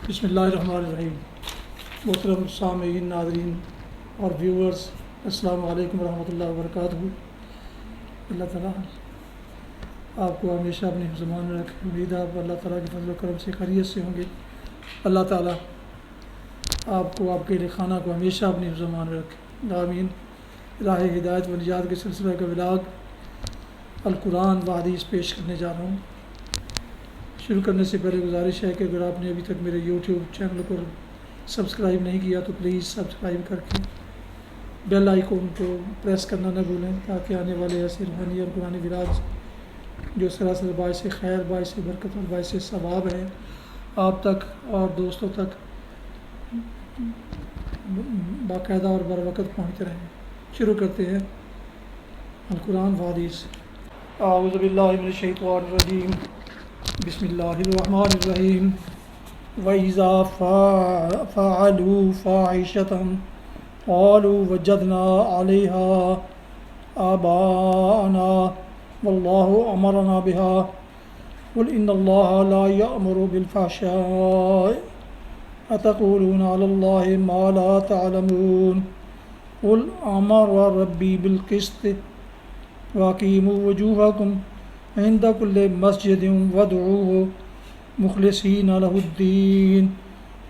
بسم اللہ الرحمن الرحیم۔ محترم سامعین، ناظرین اور ویورز، السلام علیکم ورحمۃ اللہ وبرکاتہ۔ اللہ تعالیٰ آپ کو ہمیشہ اپنے حفظ-مان میں رکھے۔ امید ہے آپ اللہ تعالیٰ کے فضل و کرم سے خیریت سے ہوں گے۔ اللہ تعالیٰ آپ کو، آپ کے خانہ کو ہمیشہ اپنے حفظ-مان میں رکھے، آمین۔ راہ ہدایت و نجات کے سلسلہ کا ولاگ القرآن و حدیث پیش کرنے جا رہا ہوں۔ شروع کرنے سے پہلے گزارش ہے کہ اگر آپ نے ابھی تک میرے یوٹیوب چینل کو سبسکرائب نہیں کیا تو پلیز سبسکرائب کر کے بیل آئیکن کو پریس کرنا نہ بھولیں، تاکہ آنے والے ایسے روحانی اور قرآنی ولاگز جو سراسر باعث خیر، باعث برکت اور باعث ثواب ہیں، آپ تک اور دوستوں تک باقاعدہ اور بر وقت پہنچتے رہیں۔ شروع کرتے ہیں القرآن و حدیث۔ اعوذ باللہ من الشیطان الرجیم، بسم اللہ الرحمن الرحیم۔ وَإِذَا فَعَلُوا فَاحِشَةً قَالُوا وَجَدْنَا عَلَيْهَا آبَاءَنَا وَاللَّهُ أَمَرَنَا بِهَا قُلْ إِنَّ اللَّهَ لَا يَأْمُرُ بِالْفَحْشَاءِ أَتَقُولُونَ عَلَى اللَّهِ مَا لَا تَعْلَمُونَ قُلْ أَمَرَ رَبِّي بِالْقِسْطِ وَأَقِيمُوا وُجُوهَكُمْ عند كل مسجد وادعوه مخلصين له الدين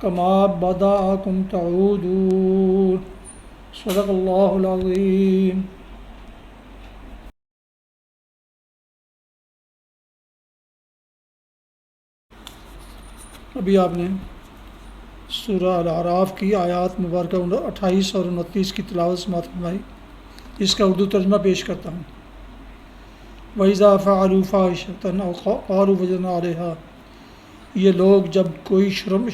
كما بدأكم تعودون۔ صدق اللہ العظیم۔ ابھی آپ نے سورہ الاعراف کی آیات مبارکہ 28 اور 29 کی تلاوت سماعت فرمائی۔ اس کا اردو ترجمہ پیش کرتا ہوں۔ وَإِذَا فَعَلُوا فَاحِشَةً أَوْ قَالُوا وَجَدْنَا عَلَيْهَا، یہ لوگ جب کوئی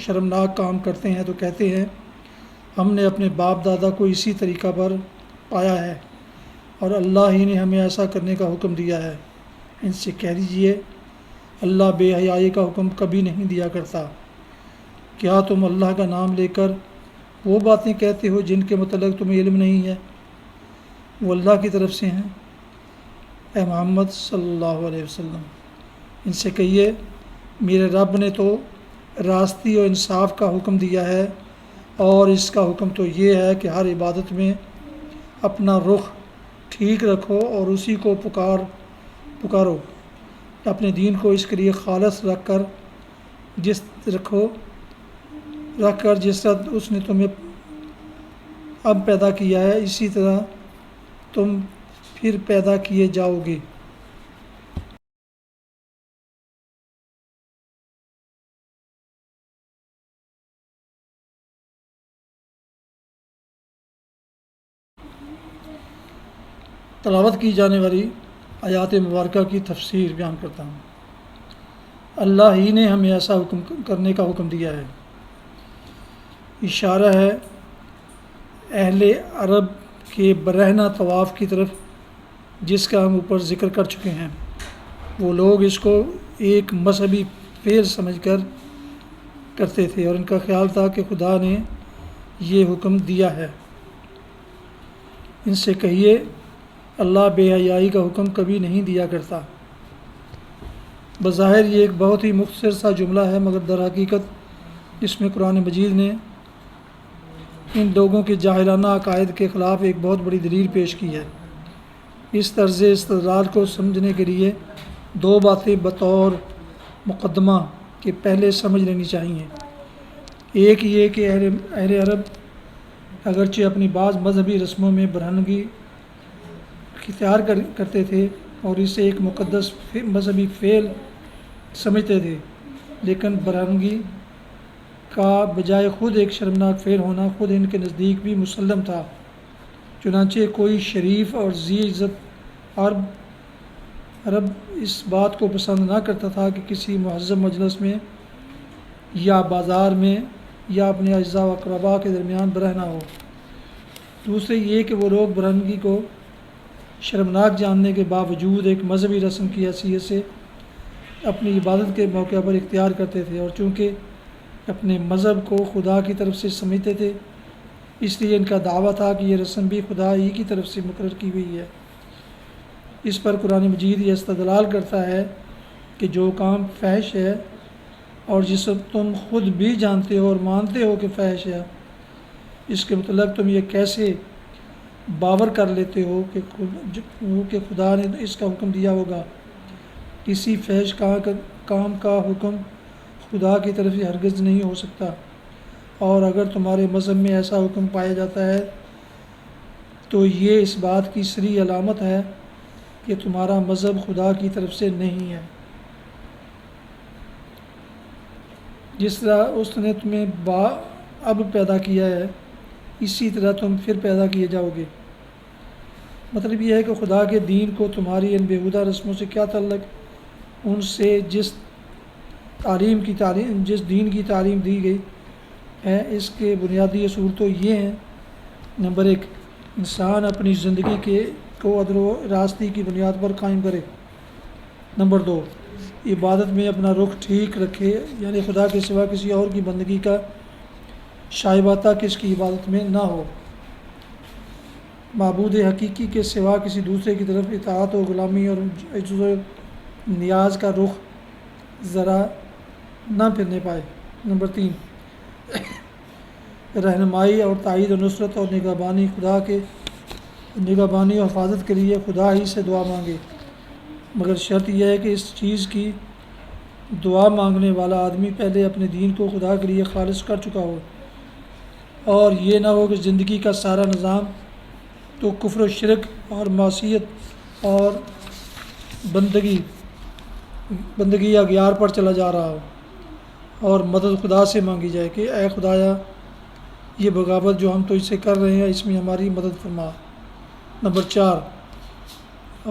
شرمناک کام کرتے ہیں تو کہتے ہیں ہم نے اپنے باپ دادا کو اسی طریقہ پر پایا ہے اور اللہ ہی نے ہمیں ایسا کرنے کا حکم دیا ہے۔ ان سے کہہ دیجئے اللہ بے حیائی کا حکم کبھی نہیں دیا کرتا۔ کیا تم اللہ کا نام لے کر وہ باتیں کہتے ہو جن کے متعلق تمہیں علم نہیں ہے؟ وہ اللہ کی طرف سے ہیں، اے محمد صلی اللہ علیہ وسلم۔ ان سے کہیے میرے رب نے تو راستی و انصاف کا حکم دیا ہے، اور اس کا حکم تو یہ ہے کہ ہر عبادت میں اپنا رخ ٹھیک رکھو اور اسی کو پکارو، اپنے دین کو اس کے لیے خالص رکھ کر جس طرح اس نے تمہیں اب پیدا کیا ہے اسی طرح تم پھر پیدا کیے جاؤ گے۔ تلاوت کی جانے والی آیات مبارکہ کی تفسیر بیان کرتا ہوں۔ اللہ ہی نے ہمیں ایسا حکم کرنے کا حکم دیا ہے، اشارہ ہے اہل عرب کے برہنہ طواف کی طرف، جس کا ہم اوپر ذکر کر چکے ہیں۔ وہ لوگ اس کو ایک مذہبی فعل سمجھ کر کرتے تھے اور ان کا خیال تھا کہ خدا نے یہ حکم دیا ہے۔ ان سے کہیے اللہ بے حیائی کا حکم کبھی نہیں دیا کرتا۔ بظاہر یہ ایک بہت ہی مختصر سا جملہ ہے، مگر در حقیقت اس میں قرآن مجید نے ان لوگوں کے جاہلانہ عقائد کے خلاف ایک بہت بڑی دلیل پیش کی ہے۔ اس طرز استدلال کو سمجھنے کے لیے دو باتیں بطور مقدمہ کے پہلے سمجھ لینی چاہیے۔ ایک یہ کہ اہل عرب اگرچہ اپنی بعض مذہبی رسموں میں برہنگی اختیار کرتے تھے اور اسے ایک مقدس مذہبی فعل سمجھتے تھے، لیکن برہنگی کا بجائے خود ایک شرمناک فعل ہونا خود ان کے نزدیک بھی مسلم تھا۔ چنانچہ کوئی شریف اور ذی عزت عرب اس بات کو پسند نہ کرتا تھا کہ کسی معظم مجلس میں یا بازار میں یا اپنے اعزاء و اقرباء کے درمیان برہنہ ہو۔ دوسرے یہ کہ وہ لوگ برہنگی کو شرمناک جاننے کے باوجود ایک مذہبی رسم کی حیثیت سے اپنی عبادت کے موقع پر اختیار کرتے تھے، اور چونکہ اپنے مذہب کو خدا کی طرف سے سمجھتے تھے اس لیے ان کا دعویٰ تھا کہ یہ رسم بھی خدا ہی کی طرف سے مقرر کی ہوئی ہے۔ اس پر قرآن مجید یہ استدلال کرتا ہے کہ جو کام فحش ہے اور جسے تم خود بھی جانتے ہو اور مانتے ہو کہ فحش ہے، اس کے متعلق تم یہ کیسے باور کر لیتے ہو کہ خدا نے اس کا حکم دیا ہوگا؟ کسی فحش کام کا حکم خدا کی طرف سے ہرگز نہیں ہو سکتا، اور اگر تمہارے مذہب میں ایسا حکم پایا جاتا ہے تو یہ اس بات کی صریح علامت ہے کہ تمہارا مذہب خدا کی طرف سے نہیں ہے۔ جس طرح اس نے تمہیں اب پیدا کیا ہے، اسی طرح تم پھر پیدا کیے جاؤ گے۔ مطلب یہ ہے کہ خدا کے دین کو تمہاری ان بیہودہ رسموں سے کیا تعلق؟ ان سے جس دین کی تعلیم دی گئی ہے، اس کے بنیادی اصول تو یہ ہیں: نمبر 1، انسان اپنی زندگی کو عدل و راستی کی بنیاد پر قائم کرے۔ نمبر 2، عبادت میں اپنا رخ ٹھیک رکھے، یعنی خدا کے سوا کسی اور کی بندگی کا شائبہ کس کی عبادت میں نہ ہو، معبود حقیقی کے سوا کسی دوسرے کی طرف اطاعت و غلامی اور عجز و نیاز کا رخ ذرا نہ پھرنے پائے۔ نمبر 3، رہنمائی اور تائید و نصرت اور نگہبانی و حفاظت کے لیے خدا ہی سے دعا مانگے، مگر شرط یہ ہے کہ اس چیز کی دعا مانگنے والا آدمی پہلے اپنے دین کو خدا کے لیے خالص کر چکا ہو، اور یہ نہ ہو کہ زندگی کا سارا نظام تو کفر و شرک اور معصیت اور بندگی اغیار پر چلا جا رہا ہو، اور مدد خدا سے مانگی جائے کہ اے خدایا، یہ بغاوت جو ہم تو اس سے کر رہے ہیں، اس میں ہماری مدد فرما۔ نمبر 4،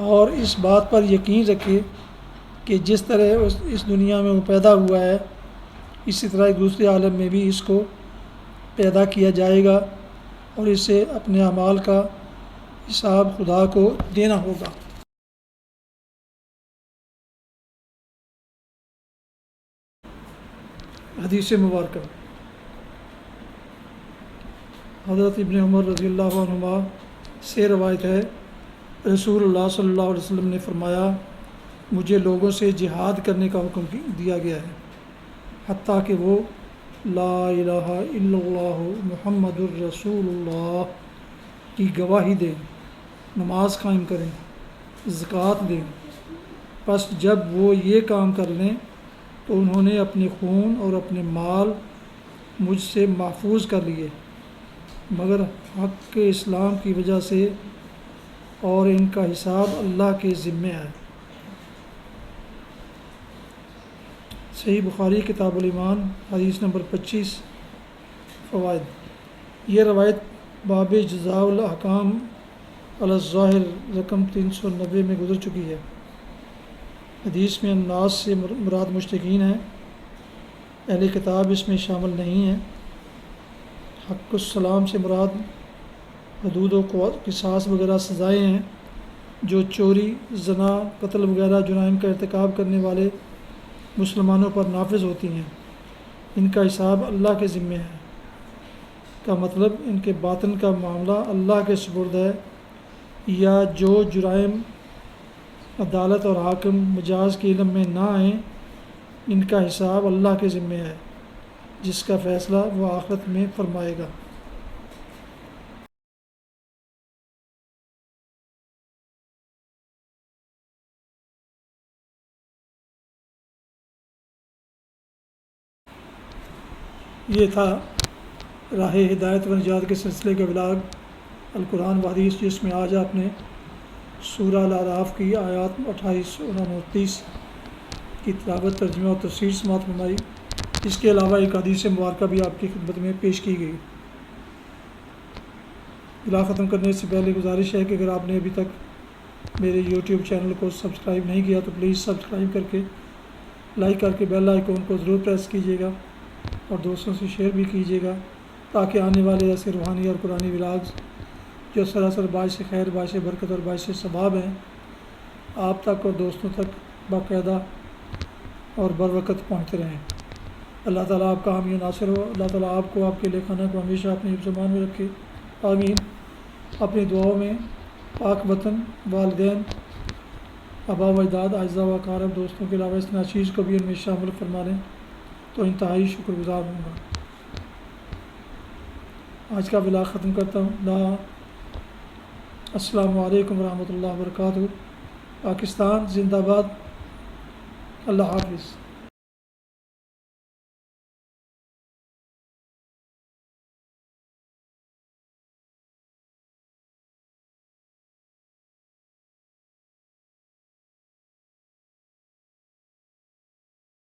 اور اس بات پر یقین رکھے کہ جس طرح اس دنیا میں وہ پیدا ہوا ہے، اسی طرح ایک دوسرے عالم میں بھی اس کو پیدا کیا جائے گا، اور اسے اپنے اعمال کا حساب خدا کو دینا ہوگا۔ حدیث مبارکہ۔ حضرت ابن عمر رضی اللہ عنہما سے روایت ہے، رسول اللہ صلی اللہ علیہ وسلم نے فرمایا، مجھے لوگوں سے جہاد کرنے کا حکم دیا گیا ہے، حتیٰ کہ وہ لا الہ الا اللہ محمد الرسول اللہ کی گواہی دیں، نماز قائم کریں، زکوٰۃ دیں۔ پس جب وہ یہ کام کر لیں تو انہوں نے اپنے خون اور اپنے مال مجھ سے محفوظ کر لیے، مگر حق کے اسلام کی وجہ سے، اور ان کا حساب اللہ کے ذمے ہے۔ صحیح بخاری کتاب الایمان حدیث نمبر 25۔ فوائد۔ یہ روایت باب جزاء الاحکام علی الظاہر رقم 390 میں گزر چکی ہے۔ حدیث میں الناس سے مراد مشرکین ہیں، اہل کتاب اس میں شامل نہیں ہیں۔ حق السلام سے مراد حدود و قصاص وغیرہ سزائیں ہیں جو چوری، زنا، قتل وغیرہ جرائم کا ارتکاب کرنے والے مسلمانوں پر نافذ ہوتی ہیں، ان کا حساب اللہ کے ذمے ہے۔ کا مطلب ان کے باطن کا معاملہ اللہ کے سپرد ہے، یا جو جرائم عدالت اور حاکم مجاز کے علم میں نہ آئیں، ان کا حساب اللہ کے ذمے ہے، جس کا فیصلہ وہ آخرت میں فرمائے گا۔ یہ تھا راہ ہدایت و نجات کے سلسلے کا ولاگ القرآن و حدیث، جس میں آج آپ نے سورہ الاعراف کی آیات 28 اور 29 کی تلاوت، ترجمہ اور تفسیر سماعت فرمائی۔ اس کے علاوہ ایک حدیث مبارکہ بھی آپ کی خدمت میں پیش کی گئی۔ بلا ختم کرنے سے پہلے گزارش ہے کہ اگر آپ نے ابھی تک میرے یوٹیوب چینل کو سبسکرائب نہیں کیا تو پلیز سبسکرائب کر کے، لائک کر کے بیل آئیکن کو ضرور پریس کیجیے گا، اور دوستوں سے شیئر بھی کیجیے گا، تاکہ آنے والے ایسے روحانی اور قرآنی ولاگز جو سراسر باعث خیر، باعث برکت اور باعث ثواب ہیں، آپ تک اور دوستوں تک باقاعدہ اور بر وقت پہنچتے رہیں۔ اللہ تعالیٰ آپ کا حامی و ناصر ہو۔ اللہ تعالیٰ آپ کو، آپ کے اہل خانہ کو ہمیشہ اپنی حفظ و امان میں رکھے، آمین۔ اپنی دعاؤں میں پاک وطن، والدین، آباء و اجداد، اعزاء و اقارب، دوستوں کے علاوہ اس ناچیز کو بھی ان میں شامل فرما لیں۔ تو انتہائی شکر گزار ہوں گا۔ آج کا بلاغ ختم کرتا ہوں۔ السلام علیکم ورحمۃ اللہ وبرکاتہ۔ پاکستان زندہ باد۔ اللہ حافظ۔